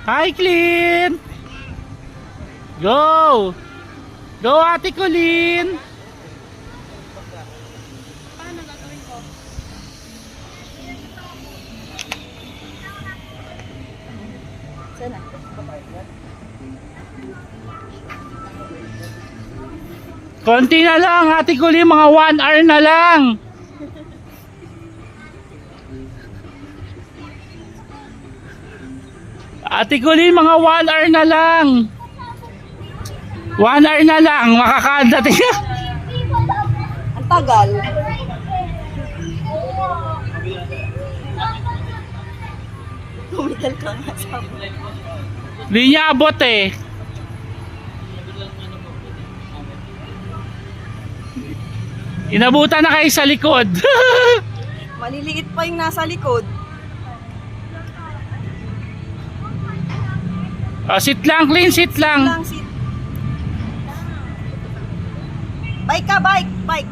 Hi, Clean! Go! Go, Ate Colleen! Paano gagawin ko? Sana. Konti na lang, Ate Colleen, mga 1 hour na lang. Ate Colleen, mga 1 hour na lang. 1 hour na lang, makakadating. Ang tagal. Tumidal ka nga sa Hindi niya abot eh. Inabutan na kayo sa likod. maliliit pa yung nasa likod. Sit lang, Clean, sit lang. Lang sit. Bike ka, bike, bike.